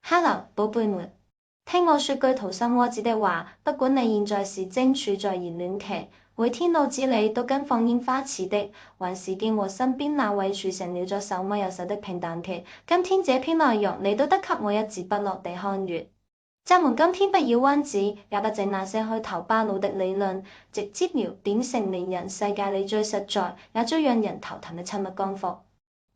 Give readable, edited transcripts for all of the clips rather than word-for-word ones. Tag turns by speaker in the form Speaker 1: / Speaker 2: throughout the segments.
Speaker 1: Hello，寶貝們，聽我說句土生窩子的話，不管你現在是正處在熱戀期，每天腦子裡都跟放煙花似的，還是見和身邊那位處成了咗手握右手的平淡期，今天這篇內容你都得給我一字不落地看完。咱們今天不要彎子，也不整那些虛頭巴腦的理論，直接聊點成年人世界裡最實在也最讓人頭疼的親密功課。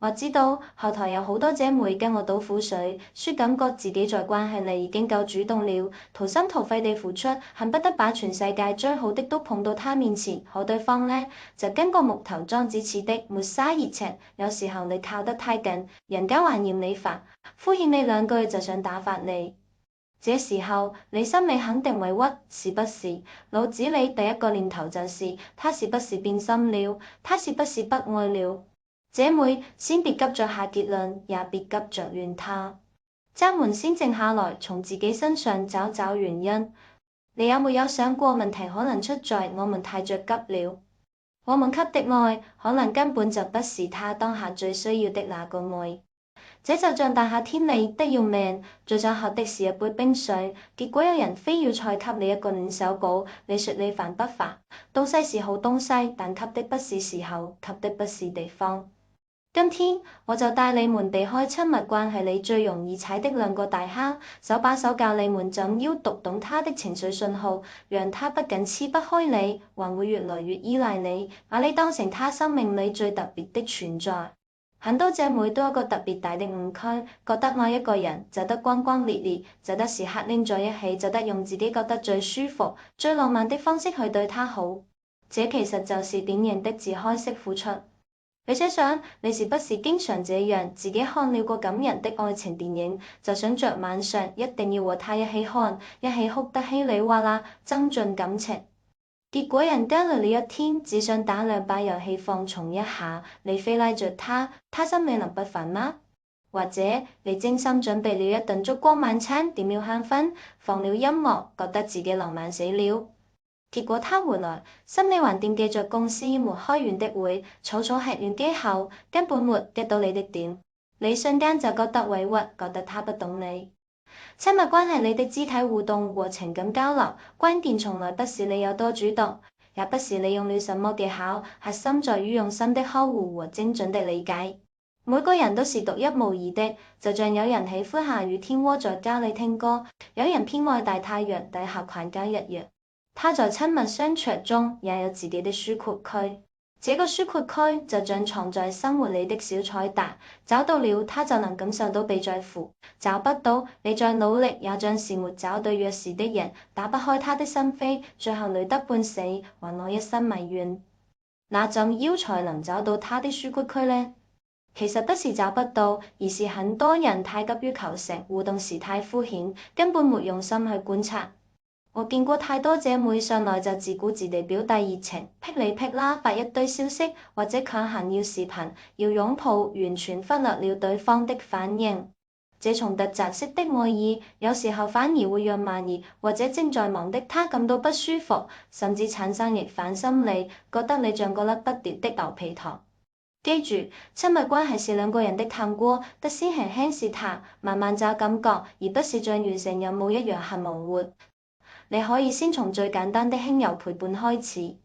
Speaker 1: 我知道後台有好多姐妹跟我倒苦水，說感覺自己在關係裡已經夠主動了，掏心掏肺地付出，恨不得把全世界最好的都捧到他面前，可對方呢，就跟個木頭樁子似的，沒啥熱情。有時候你靠得太近，人家還嫌你煩，敷衍你兩句就想打發你。這時候你心裡肯定委屈，是不是？腦子裡第一個念頭就是他是不是變心了？他是不是不愛了？姐妹，先別急着下結論，也別急着怨他。咱們先靜下來，從自己身上找找原因。你有沒有想過，問題可能出在我們太着急了？我們給的愛，可能根本就不是他當下最需要的那個愛。這就像大夏天你得要命，最想喝的是一杯冰水，結果有人非要再給你一個暖手寶，你說你煩不煩？東西是好東西，但給的不是時候，給的不是地方。今天我就帶你們避開親密關係裡最容易踩的兩個大坑，手把手教你們怎樣讀懂他的情緒信號，讓他不僅離不開你，還會越來越依賴你，把你當成他生命裡最特別的存在。很多姐妹都有個特別大的誤區，覺得愛一個人就得轟轟烈烈，就得時刻黏在一起，就得用自己覺得最舒服、最浪漫的方式去對他好。這其實就是典型的自開式付出。你想想，你是不是經常這樣？自己看了個感人的愛情電影，就想着晚上一定要和他一起看，一起哭得稀里嘩啦，增進感情。結果人家累了一天，只想打兩把遊戲放鬆一下，你非拉着他，他心裡能不煩嗎？或者你精心準備了一頓燭光晚餐，點了香薰，放了音樂，覺得自己浪漫死了。結果他回來，心裡還惦記着公司沒開完的會，草草吃完機後，根本沒 get 到你的點，你瞬間就覺得委屈，覺得他不懂你。親密關係裡的肢體互動和情感交流，關鍵從來不是你有多主動，也不是你用了什麼技巧，核心在於用心的呵護和精準的理解。每個人都是獨一無二的，就像有人喜歡下雨天窩在家裡聽歌，有人偏愛大太陽底下逛街一樣。他在親密相處中也有自己的舒闊區，這個舒闊區就像藏在生活裡的小彩蛋，找到了他就能感受到被在乎，找不到你再努力也像是沒找對鑰匙的人，打不開他的心扉，最後累得半死，還我一身埋怨。那怎樣才能找到他的舒闊區呢？其實不是找不到，而是很多人太急於求成，互動時太敷衍，根本沒用心去觀察。我見過太多姐妹上來就自顧自地表達熱情，噼里啪啦發一堆消息，或者強行要視頻、要擁抱，完全忽略了對方的反應。這種突襲式的愛意，有時候反而會讓慢熱或者正在忙的他感到不舒服，甚至產生逆反心理，覺得你像個甩不掉的牛皮糖。記住，親密關係是兩個人的探戈，得先輕輕試探，慢慢找感覺，而不是像完成任務一樣很忙活。你可以先從最簡單的輕柔陪伴開始，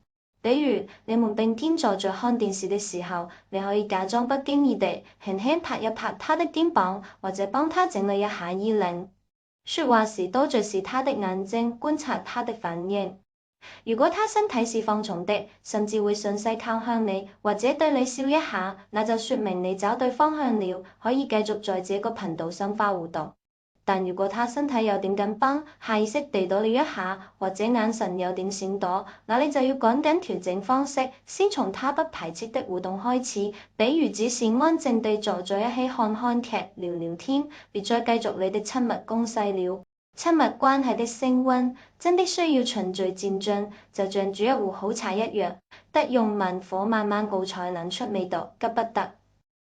Speaker 1: 比如你們並肩坐着看電視的時候，你可以假裝不經意地輕輕拍一拍他的肩膀，或者幫他整理一下衣領。說話時多注視他的眼睛，觀察他的反應。如果他身體是放鬆的，甚至會順勢靠向你，或者對你笑一下，那就說明你找對方向了，可以繼續在這個頻道深化互動。但如果他身體有點緊繃，下意識地躲了一下，或者眼神有點閃躲，那你就要趕緊調整方式，先從他不排斥的互動開始，比如只是安靜地坐在一起看看劇、聊聊天，別再繼續你的親密攻勢了。親密關係的升溫真的需要循序漸進，就像煮一壺好茶一樣，得用慢火慢慢熬才能出味道，急不得。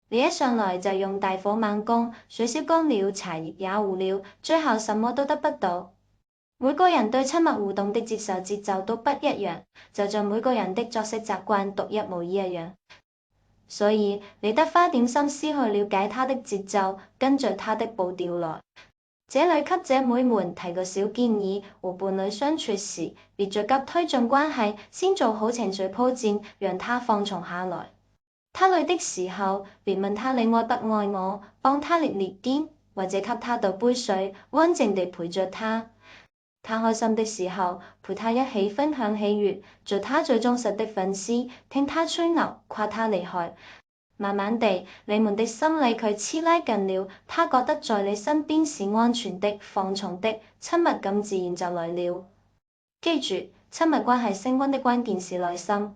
Speaker 1: 你一上來就用大火猛攻，水燒乾了，茶葉也糊了，最後什麼都得不到。每個人對親密互動的接受節奏都不一樣，就像每個人的作息習慣獨一無二一樣。所以你得花點心思去了解他的節奏，跟着他的步調來。這裡給姐妹們提個小建議：和伴侶相處時，別着急推進關係，先做好情緒鋪墊，讓他放鬆下來。他累的時候，別問他你愛不愛我，幫他熱熱肩，或者給他倒杯水，安靜地陪着他。他開心的時候，陪他一起分享喜悅，做他最忠實的粉絲，聽他吹牛，誇他厲害。慢慢地，你們的心理距離拉近了，他覺得在你身邊是安全的、放鬆的，親密感自然就來了。記住，親密關係升溫的關鍵是耐心，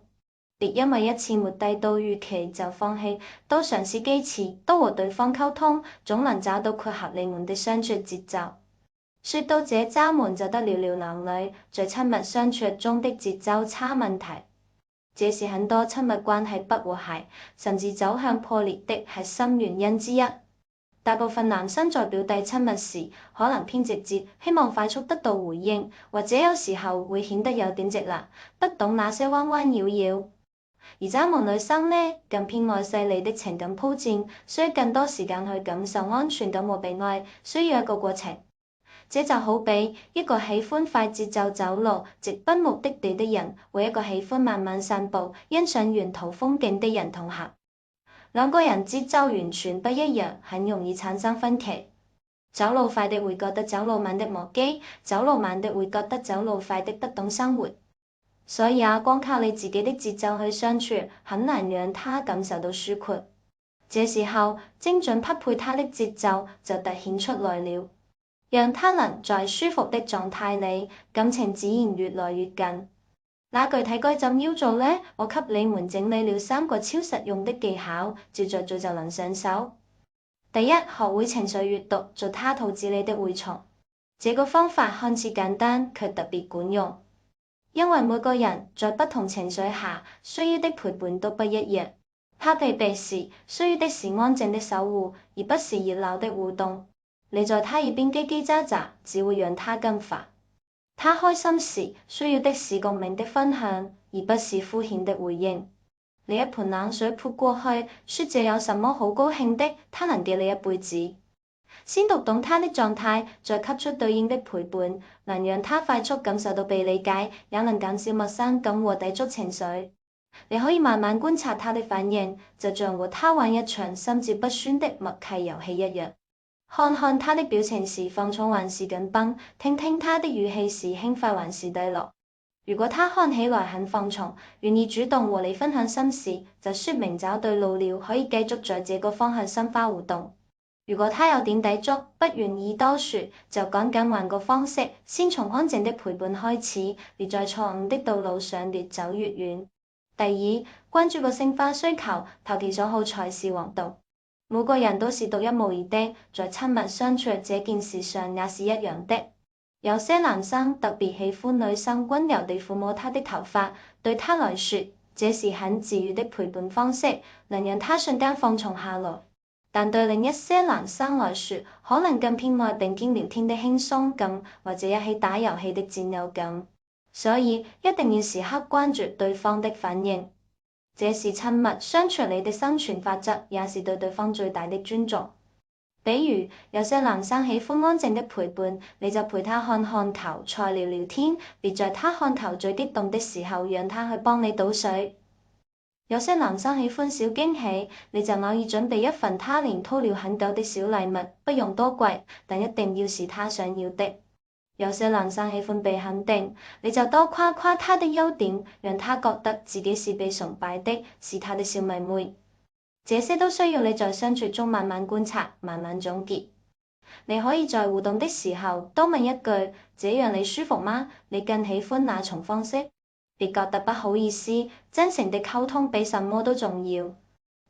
Speaker 1: 別因為一次沒達到預期就放棄，多嘗試幾次，多和對方溝通，總能找到契合你們的相處節奏。說到這渣們就得了了男女在親密相處中的節奏差問題。這是很多親密關係不和諧，甚至走向破裂的核心原因之一。大部分男生在表達親密時，可能偏直接，希望快速得到回應，或者有時候會顯得有點直男，不懂那些彎彎繞繞。而渣們女生呢，更偏愛細膩的情感鋪墊，需要更多時間去感受安全感和被愛，需要一個過程。這就好比一個喜歡快節奏走路、直奔目的地的人，和一個喜歡慢慢散步、欣賞沿途風景的人同行。兩個人節奏完全不一樣，很容易產生分歧。走路快的會覺得走路慢的磨機，走路慢的會覺得走路快的不懂生活。所以光靠你自己的節奏去相處，很難讓他感受到舒闊。這時候，精準匹配他的節奏就凸顯出來了。讓他能在舒服的狀態裡，感情自然越來越近。那具體該怎麼做呢？我給你們整理了3個超實用的技巧，照着做就能上手。第一，學會情緒閱讀，做他肚子裡的蛔蟲。這個方法看似簡單，卻特別管用。因為每個人在不同情緒下，需要的陪伴都不一樣。他疲憊時，需要的是安靜的守護，而不是熱鬧的互動。你在他耳邊嘰嘰喳喳，只會讓他更煩。他開心時，需要的是共鳴的分享，而不是敷衍的回應。你一盆冷水潑過去，說這有什麼好高興的？他能記你一輩子。先讀懂他的狀態，再給出對應的陪伴，能讓他快速感受到被理解，也能減少陌生感和抵觸情緒。你可以慢慢觀察他的反應，就像和他玩一場心照不宣的默契遊戲一樣。看看他的表情是放鬆還是緊繃，聽聽他的語氣是輕快還是低落。如果他看起來很放鬆，願意主動和你分享心事，就說明找對路了，可以繼續在這個方向深化互動。如果他有點抵觸，不願意多說，就趕緊換個方式，先從安靜的陪伴開始，別在錯誤的道路上越走越遠。第二，關注個性化需求，投其所好才是王道。每個人都是獨一無二的，在親密相處這件事上也是一樣的。有些男生特別喜歡女生溫柔地撫摸他的頭髮，對他來說，這是很治癒的陪伴方式，能讓他瞬間放鬆下來。但對另一些男生來說，可能更偏愛並肩聊天的輕鬆感，或者一起打遊戲的佔有感。所以一定要時刻關注對方的反應。這是親密相處裡的生存法則，也是對對方最大的尊重。比如，有些男生喜歡安靜的陪伴，你就陪他看看球賽聊聊天，別在他看球最激動的時候，讓他去幫你倒水。有些男生喜歡小驚喜，你就偶爾準備一份他連拖了很久的小禮物，不用多貴，但一定要是他想要的。有些男生喜歡被肯定，你就多誇誇他的優點，讓他覺得自己是被崇拜的，是他的小迷妹。這些都需要你在相處中慢慢觀察，慢慢總結。你可以在互動的時候多問一句：這樣你舒服嗎？你更喜歡哪種方式？別覺得不好意思，真誠的溝通比什麼都重要。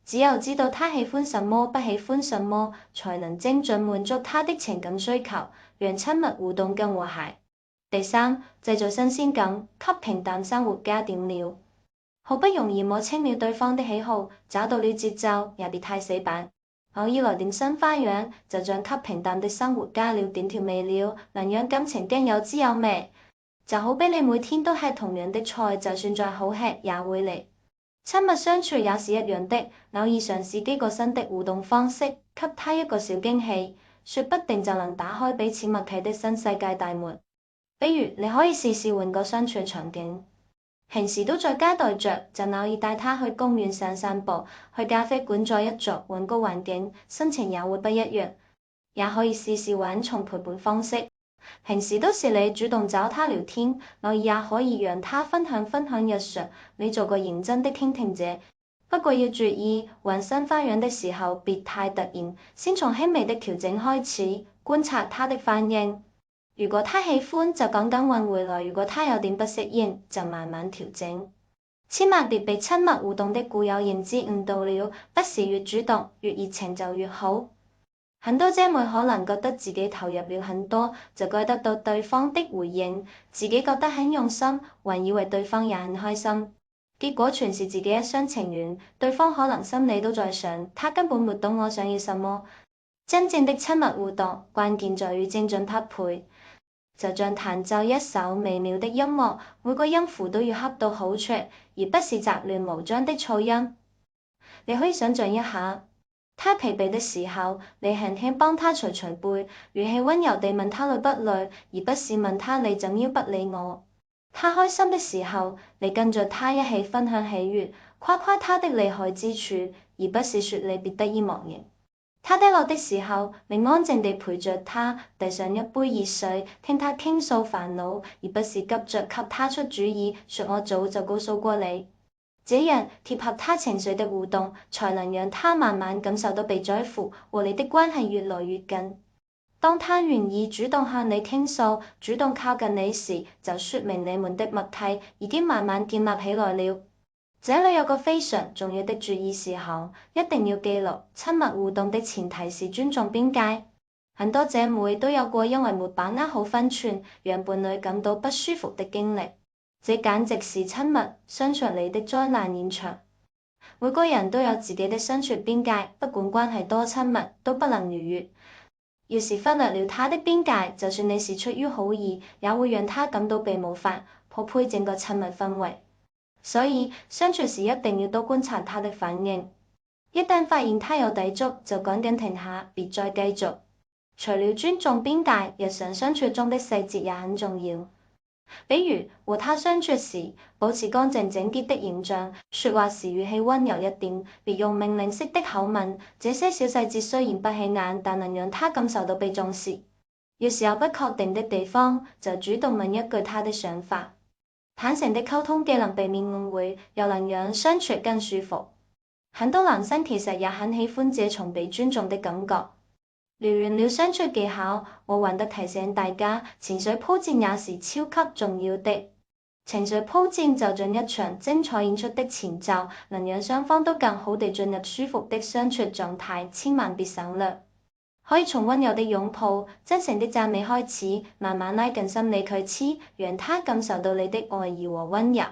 Speaker 1: 只有知道他喜歡什麼，不喜歡什麼，才能精準滿足他的情感需求，讓親密互動更和諧。第三，製造新鮮感，給平淡生活加點料。好不容易摸清了對方的喜好，找到了節奏，也別太死板。偶爾來點新花樣，就像給平淡的生活加了點調味料，能讓感情更有滋有味。就好比你每天都吃同樣的菜，就算再好吃也會膩。親密相處也是一樣的，偶爾嘗試幾個新的互動方式，給他一個小驚喜，說不定就能打開彼此默契的新世界大門。比如，你可以試試換個相處場景。平時都在家待着，就偶爾帶他去公園散散步，去咖啡館坐一坐，換個環境，心情也會不一樣。也可以試試玩從陪伴方式。平時都是你主動找他聊天，偶爾也可以讓他分享日常，你做個認真的傾聽者。不過要注意，玩新花樣的時候別太突然，先從輕微的調整開始，觀察他的反應。如果他喜歡，就趕緊換回來；如果他有點不適應，就慢慢調整。千萬別被親密互動的固有認知誤導了，不是越主動越熱情就越好。很多姐妹可能覺得自己投入了很多，就該得到對方的回應，自己覺得很用心，還以為對方也很開心。結果全是自己一廂情願，對方可能心裡都在想，他根本沒懂我想要什麼。真正的親密互動，關鍵在於精準匹配。就像彈奏一首美妙的音樂，每個音符都要恰到好處，而不是雜亂無章的噪音。你可以想象一下，他疲憊的時候，你輕輕幫他捶捶背，語氣溫柔地問他累不累，而不是問他你怎麼不理我。他開心的時候，你跟着他一起分享喜悅，誇誇他的厲害之處，而不是說你別得意忘形。他低落的時候，你安靜地陪着他，遞上一杯熱水，聽他傾訴煩惱，而不是急着給他出主意，說我早就告訴過你。這樣貼合他情緒的互動，才能讓他慢慢感受到被在乎，和你的關係越來越近。當他願意主動向你傾訴，主動靠近你時，就說明你們的默契已經慢慢建立起來了。這裡有個非常重要的注意事項，一定要記錄：親密互動的前提是尊重邊界。很多姐妹都有過因為沒把握好分寸，讓伴侶感到不舒服的經歷，這簡直是親密相處裡的災難現場。每個人都有自己的相處邊界，不管關係多親密，都不能逾越。要是忽略了他的邊界，就算你是出於好意，也會讓他感到被冒犯，破壞整個親密氛圍。所以相處時一定要多觀察他的反應，一旦發現他有抵觸，就趕緊停下，別再繼續。除了尊重邊界，日常相處中的細節也很重要。比如和他相處時，保持乾淨整潔的形象，說話時語氣溫柔一點，別用命令式的口吻。這些小細節雖然不起眼，但能讓他感受到被重視。要是有不確定的地方，就主動問一句他的想法。坦誠的溝通既能避免誤會，又能讓相處更舒服。很多男生其實也很喜歡這種被尊重的感覺。聊完了相處技巧，我還得提醒大家，情緒鋪墊也是超級重要的。情緒鋪墊就像一場精彩演出的前奏，能讓雙方都更好地進入舒服的相處狀態，千萬別省略。可以從溫柔的擁抱、真誠的讚美開始，慢慢拉近心理距離，讓他感受到你的愛意和溫柔。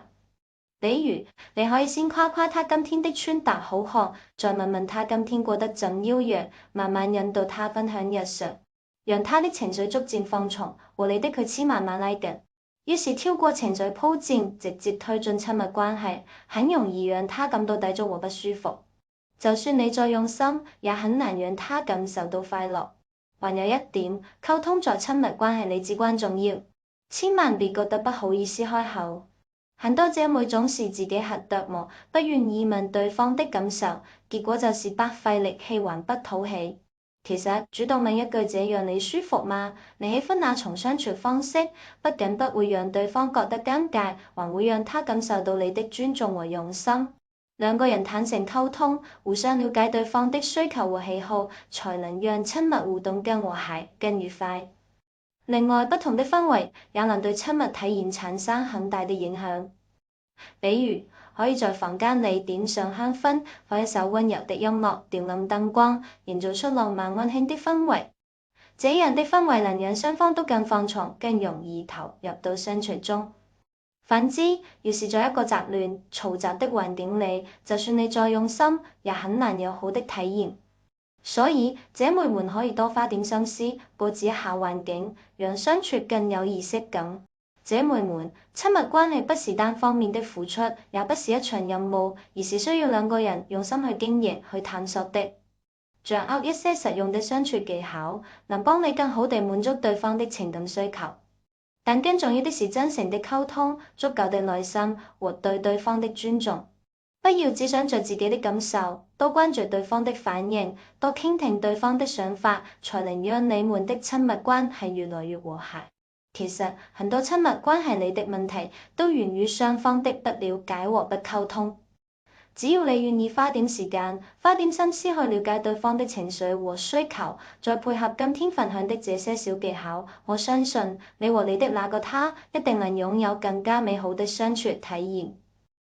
Speaker 1: 比如，你可以先誇誇他今天的穿搭好看，再問問他今天過得怎樣，慢慢引導他分享日常，讓他的情緒逐漸放鬆，和你的距離慢慢拉近。要是跳過情緒鋪墊，直接推進親密關係，很容易讓他感到抵觸和不舒服。就算你再用心，也很難讓他感受到快樂。還有一點，溝通在親密關係裡至關重要，千萬別覺得不好意思開口。很多姐妹總是自己瞎琢磨，不願意問對方的感受，結果就是白費力氣還不討喜。其實主動問一句這樣你舒服嗎？你喜歡哪種相處方式？不僅不會讓對方覺得尷尬，還會讓他感受到你的尊重和用心。兩個人坦誠溝通，互相了解對方的需求和喜好，才能讓親密互動更和諧、更愉快。另外，不同的氛圍也能對親密體驗產生很大的影響。比如，可以在房間裡點上香薰，放一首溫柔的音樂，調暗燈光，營造出浪漫溫馨的氛圍。這樣的氛圍能讓雙方都更放鬆，更容易投入到相處中。反之，要是在一個雜亂、嘈雜的環境裡，就算你再用心，也很難有好的體驗。所以，姐妹們可以多花點心思，佈置一下環境，讓相處更有儀式感。姐妹們，親密關係不是單方面的付出，也不是一場任務，而是需要兩個人用心去經營、去探索的。掌握一些實用的相處技巧，能幫你更好地滿足對方的情感需求。但更重要的是真誠的溝通、足夠的耐心和對對方的尊重。不要只想着自己的感受，多關注對方的反應，多傾聽對方的想法，才能讓你們的親密關係越來越和諧。其實很多親密關係裡的問題都源於雙方的不了解和不溝通。只要你願意花點時間、花點心思去了解對方的情緒和需求，再配合今天分享的這些小技巧，我相信你和你的那個他一定能擁有更加美好的相處體驗。